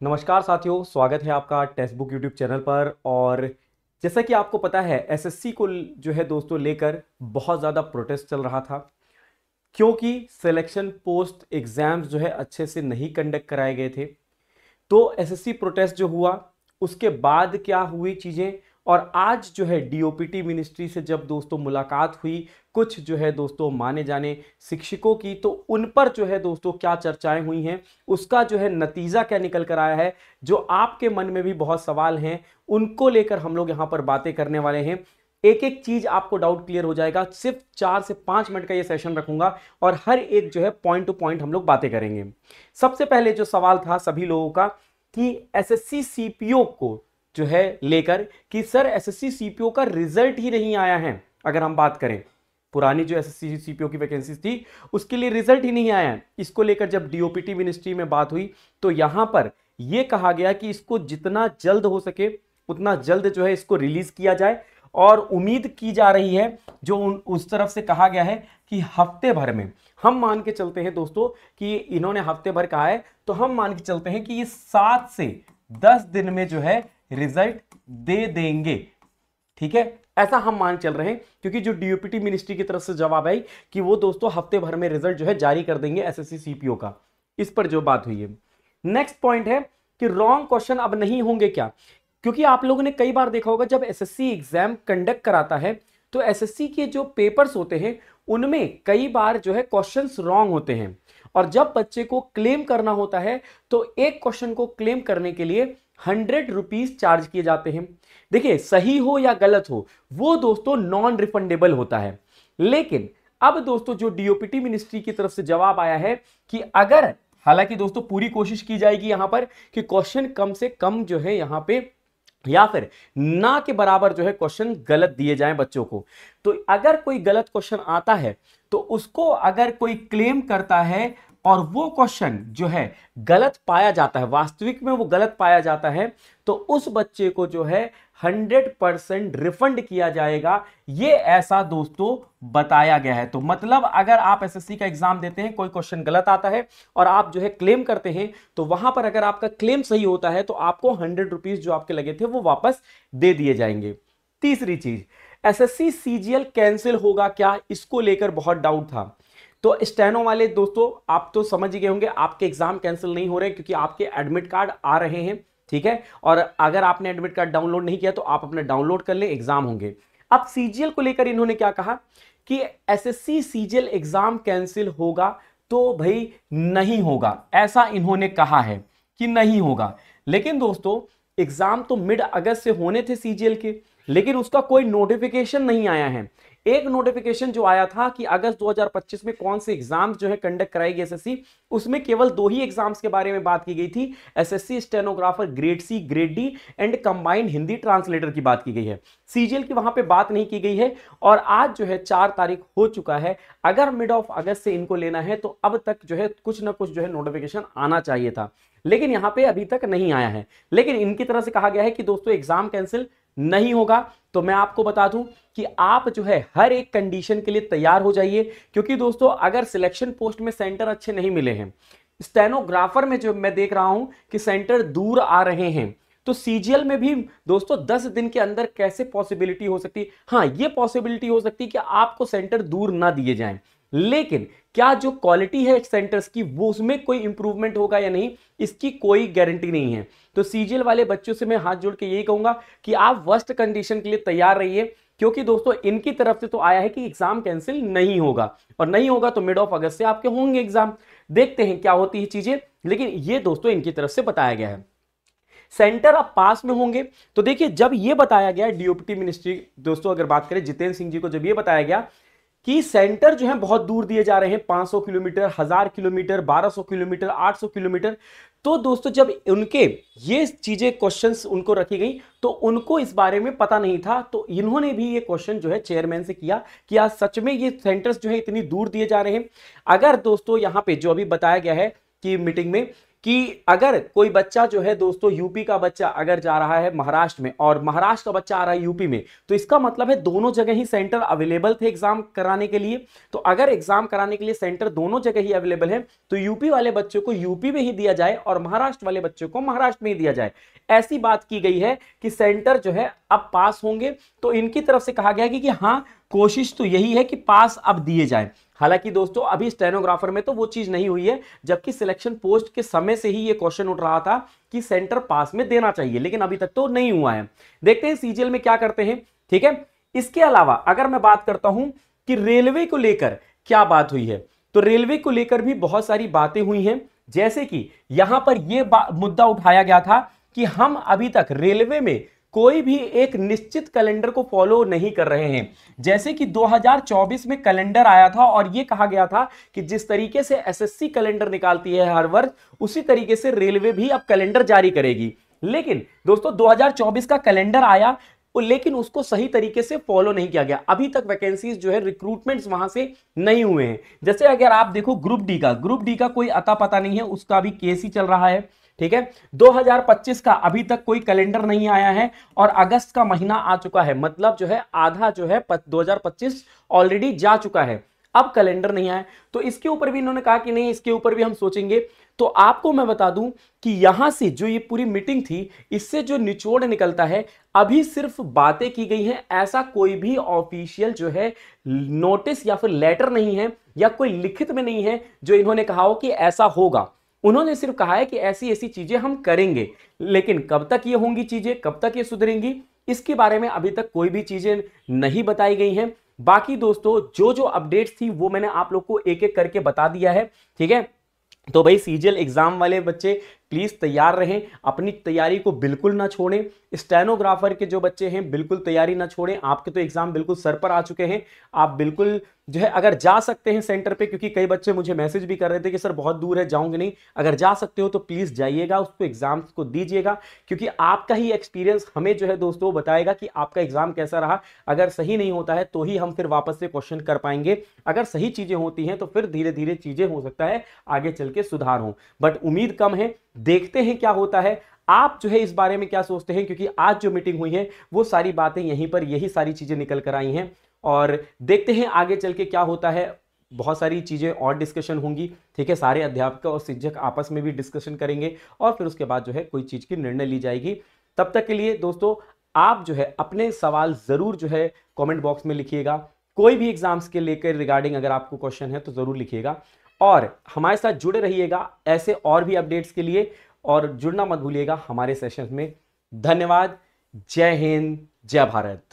नमस्कार साथियों, स्वागत है आपका टेक्स्ट बुक यूट्यूब चैनल पर। और जैसा कि आपको पता है, एसएससी को जो है दोस्तों लेकर बहुत ज़्यादा प्रोटेस्ट चल रहा था, क्योंकि सिलेक्शन पोस्ट एग्जाम्स जो है अच्छे से नहीं कंडक्ट कराए गए थे। तो एसएससी प्रोटेस्ट जो हुआ, उसके बाद क्या हुई चीजें, और आज जो है डीओपीटी मिनिस्ट्री से जब दोस्तों मुलाकात हुई कुछ जो है दोस्तों माने जाने शिक्षकों की, तो उन पर जो है दोस्तों क्या चर्चाएं हुई हैं, उसका जो है नतीजा क्या निकल कर आया है, जो आपके मन में भी बहुत सवाल हैं, उनको लेकर हम लोग यहां पर बातें करने वाले हैं। एक एक चीज आपको डाउट क्लियर हो जाएगा। सिर्फ 4 से 5 मिनट का ये सेशन रखूंगा और हर एक जो है पॉइंट टू पॉइंट हम लोग बातें करेंगे। सबसे पहले जो सवाल था सभी लोगों का कि एसएससी सीपीओ को जो है लेकर कि सर एसएससी सीपीओ का रिजल्ट ही नहीं आया है। अगर हम बात करें पुरानी जो एसएससी सीपीओ की वैकेंसी थी, उसके लिए रिजल्ट ही नहीं आया है। इसको लेकर जब डीओपीटी मिनिस्ट्री में बात हुई तो यहां पर यह कहा गया कि इसको जितना जल्द हो सके उतना जल्द जो है इसको रिलीज किया जाए। और उम्मीद की जा रही है, जो उस तरफ से कहा गया है कि हफ्ते भर में, हम मान के चलते हैं दोस्तों कि इन्होंने हफ्ते भर कहा है, तो हम मान के चलते हैं कि ये 7 से 10 दिन में जो है रिजल्ट दे देंगे। ठीक है, ऐसा हम मान चल रहे हैं, क्योंकि जो डीओपीटी मिनिस्ट्री की तरफ से जवाब आई कि वो दोस्तों हफ्ते भर में रिजल्ट जो है जारी कर देंगे एसएससी सीपीओ का। इस पर जो बात हुई है, नेक्स्ट पॉइंट है कि रॉन्ग क्वेश्चन अब नहीं होंगे क्या। क्योंकि आप लोगों ने कई बार देखा होगा, जब एसएससी एग्जाम कंडक्ट कराता है तो एसएससी के जो पेपर्स होते हैं उनमें कई बार जो है क्वेश्चंस रॉन्ग होते हैं। और जब बच्चे को क्लेम करना होता है तो एक क्वेश्चन को क्लेम करने के लिए 100 रुपीज चार्ज किए जाते हैं। देखिए, सही हो या गलत हो वो दोस्तों नॉन रिफंडेबल होता है। लेकिन अब दोस्तों जो डीओपीटी मिनिस्ट्री की तरफ से जवाब आया है कि अगर, हालांकि दोस्तों पूरी कोशिश की जाएगी यहां पर कि क्वेश्चन कम से कम जो है यहां पे या फिर ना के बराबर जो है क्वेश्चन गलत दिए जाएं बच्चों को। तो अगर कोई गलत क्वेश्चन आता है तो उसको अगर कोई क्लेम करता है और वो क्वेश्चन जो है गलत पाया जाता है, वास्तविक में वो गलत पाया जाता है, तो उस बच्चे को जो है 100% रिफंड किया जाएगा। ये ऐसा दोस्तों बताया गया है। तो मतलब अगर आप एसएससी का एग्जाम देते हैं, कोई क्वेश्चन गलत आता है और आप जो है क्लेम करते हैं, तो वहां पर अगर आपका क्लेम सही होता है तो आपको 100 रुपीज जो आपके लगे थे वो वापस दे दिए जाएंगे। तीसरी चीज, एसएससी सीजीएल कैंसिल होगा क्या, इसको लेकर बहुत डाउट था। तो स्टेनो वाले दोस्तों आप तो समझ ही गए होंगे, आपके एग्जाम कैंसिल नहीं हो रहे क्योंकि आपके एडमिट कार्ड आ रहे हैं। ठीक है, और अगर आपने एडमिट कार्ड डाउनलोड नहीं किया तो आप अपने डाउनलोड कर ले, एग्जाम होंगे। अब सीजीएल को लेकर इन्होंने क्या कहा कि एसएससी सीजीएल एग्जाम कैंसिल होगा, तो भाई नहीं होगा, ऐसा इन्होंने कहा है कि नहीं होगा। लेकिन दोस्तों एग्जाम तो मिड अगस्त से होने थे सीजीएल के, लेकिन उसका कोई नोटिफिकेशन नहीं आया है। एक नोटिफिकेशन जो आया था कि अगस्त 2025 में कौन से एग्जाम्स जो है कंडक्ट कराएगी एसएससी, उसमें केवल 2 ही एग्जाम्स के बारे में बात की गई थी। SSC stenographer grade C, grade D and combined Hindi translator की बात की गई है। सीजीएल की वहां पे बात नहीं की गई है। और आज जो है 4 तारीख हो चुका है। अगर मिड ऑफ अगस्त से इनको लेना है तो अब तक जो है कुछ ना कुछ जो है नोटिफिकेशन आना चाहिए था, लेकिन यहां पे अभी तक नहीं आया है। लेकिन इनकी तरफ से कहा गया है कि दोस्तों एग्जाम कैंसिल नहीं होगा। तो मैं आपको बता दूं कि आप जो है हर एक कंडीशन के लिए तैयार हो जाइए, क्योंकि दोस्तों अगर सिलेक्शन पोस्ट में सेंटर अच्छे नहीं मिले हैं, स्टेनोग्राफर में जो मैं देख रहा हूं कि सेंटर दूर आ रहे हैं, तो सीजीएल में भी दोस्तों 10 दिन के अंदर कैसे पॉसिबिलिटी हो सकती है। हाँ, ये पॉसिबिलिटी हो सकती है कि आपको सेंटर दूर ना दिए जाएं, लेकिन क्या जो क्वालिटी है सेंटर्स की वो उसमें कोई इंप्रूवमेंट होगा या नहीं, इसकी कोई गारंटी नहीं है। तो सीजीएल वाले बच्चों से मैं हाथ जोड़ के यही कहूंगा कि आप वर्स्ट कंडीशन के लिए तैयार रहिए, क्योंकि दोस्तों इनकी तरफ से तो आया है कि एग्जाम कैंसिल नहीं होगा, और नहीं होगा तो मिड ऑफ अगस्त से आपके होंगे एग्जाम। देखते हैं क्या होती है चीजें, लेकिन ये दोस्तों इनकी तरफ से बताया गया है। सेंटर अब पास में होंगे, तो देखिए जब ये बताया गया डीओपीटी मिनिस्ट्री, दोस्तों अगर बात करें जितेंद्र सिंह जी को, जब ये बताया गया कि सेंटर जो है बहुत दूर दिए जा रहे हैं, 500 किलोमीटर, 1000 किलोमीटर, 1200 किलोमीटर, 800 किलोमीटर, तो दोस्तों जब उनके ये चीजें क्वेश्चंस उनको रखी गई तो उनको इस बारे में पता नहीं था। तो इन्होंने भी ये क्वेश्चन जो है चेयरमैन से किया कि आज सच में ये सेंटर्स जो है इतनी दूर दिए जा रहे हैं। अगर दोस्तों यहां पे जो अभी बताया गया है कि मीटिंग में कि अगर कोई बच्चा जो है दोस्तों यूपी का बच्चा अगर जा रहा है महाराष्ट्र में और महाराष्ट्र का बच्चा आ रहा है यूपी में, तो इसका मतलब है दोनों जगह ही सेंटर अवेलेबल थे एग्जाम कराने के लिए। तो अगर एग्जाम कराने के लिए सेंटर दोनों जगह ही अवेलेबल है तो यूपी वाले बच्चों को यूपी में ही दिया जाए और महाराष्ट्र वाले बच्चों को महाराष्ट्र में ही दिया जाए। ऐसी बात की गई है कि सेंटर जो है अब पास होंगे। तो इनकी तरफ से कहा गया कि हां कोशिश तो यही है कि पास अब दिए जाएं। हालांकि दोस्तों अभी स्टेनोग्राफर में तो वो चीज नहीं हुई है, जबकि सिलेक्शन पोस्ट के समय से ही ये क्वेश्चन उठ रहा था कि सेंटर पास में देना चाहिए, लेकिन अभी तक तो नहीं हुआ है। देखते हैं सीजीएल में क्या करते हैं। ठीक है, इसके अलावा अगर मैं बात करता हूं कि रेलवे को लेकर क्या बात हुई है, तो रेलवे को लेकर भी बहुत सारी बातें हुई हैं। जैसे कि यहां पर यह मुद्दा उठाया गया था कि हम अभी तक रेलवे में कोई भी एक निश्चित कैलेंडर को फॉलो नहीं कर रहे हैं। जैसे कि 2024 में कैलेंडर आया था और यह कहा गया था कि जिस तरीके से एसएससी कैलेंडर निकालती है हर वर्ष, उसी तरीके से रेलवे भी अब कैलेंडर जारी करेगी। लेकिन दोस्तों 2024 का कैलेंडर आया लेकिन उसको सही तरीके से फॉलो नहीं किया गया। अभी तक वैकेंसीज जो है रिक्रूटमेंट्स वहां से नहीं हुए हैं। जैसे अगर आप देखो ग्रुप डी का कोई अता पता नहीं है, उसका भी केस ही चल रहा है। ठीक है, 2025 का अभी तक कोई कैलेंडर नहीं आया है और अगस्त का महीना आ चुका है, मतलब जो है आधा जो है 2025 ऑलरेडी जा चुका है, अब कैलेंडर नहीं आया। तो इसके ऊपर भी इन्होंने कहा कि नहीं, इसके ऊपर भी हम सोचेंगे। तो आपको मैं बता दूं कि यहां से जो ये पूरी मीटिंग थी, इससे जो निचोड़ निकलता है, अभी सिर्फ बातें की गई हैं, ऐसा कोई भी ऑफिशियल जो है नोटिस या फिर लेटर नहीं है या कोई लिखित में नहीं है जो इन्होंने कहा हो कि ऐसा होगा। उन्होंने सिर्फ कहा है कि ऐसी ऐसी चीजें हम करेंगे, लेकिन कब तक ये होंगी चीजें, कब तक ये सुधरेंगी, इसके बारे में अभी तक कोई भी चीजें नहीं बताई गई हैं। बाकी दोस्तों जो जो अपडेट्स थी वो मैंने आप लोग को एक एक करके बता दिया है। ठीक है, तो भाई सीजीएल एग्जाम वाले बच्चे प्लीज तैयार रहें, अपनी तैयारी को बिल्कुल ना छोड़ें। स्टेनोग्राफर के जो बच्चे हैं बिल्कुल तैयारी ना छोड़ें, आपके तो एग्जाम बिल्कुल सर पर आ चुके हैं। आप बिल्कुल जो है अगर जा सकते हैं सेंटर पे, क्योंकि कई बच्चे मुझे मैसेज भी कर रहे थे कि सर बहुत दूर है जाऊंगे नहीं, अगर जा सकते हो तो प्लीज जाइएगा, उसको एग्जाम्स को दीजिएगा, क्योंकि आपका ही एक्सपीरियंस हमें जो है दोस्तों बताएगा कि आपका एग्जाम कैसा रहा। अगर सही नहीं होता है तो ही हम फिर वापस से क्वेश्चन कर पाएंगे, अगर सही चीजें होती हैं तो फिर धीरे धीरे चीजें हो सकता है आगे चल के सुधार हो, बट उम्मीद कम है। देखते हैं क्या होता है। आप जो है इस बारे में क्या सोचते हैं, क्योंकि आज जो मीटिंग हुई है वो सारी बातें यहीं पर यही सारी चीजें निकल कर आई हैं, और देखते हैं आगे चल के क्या होता है। बहुत सारी चीजें और डिस्कशन होंगी। ठीक है, सारे अध्यापक और शिक्षक आपस में भी डिस्कशन करेंगे और फिर उसके बाद जो है कोई चीज की निर्णय ली जाएगी। तब तक के लिए दोस्तों आप जो है अपने सवाल जरूर जो है कमेंट बॉक्स में लिखिएगा। कोई भी एग्जाम्स के लेकर रिगार्डिंग अगर आपको क्वेश्चन है तो जरूर लिखिएगा, और हमारे साथ जुड़े रहिएगा ऐसे और भी अपडेट्स के लिए, और जुड़ना मत भूलिएगा हमारे सेशन में। धन्यवाद। जय हिंद, जय भारत।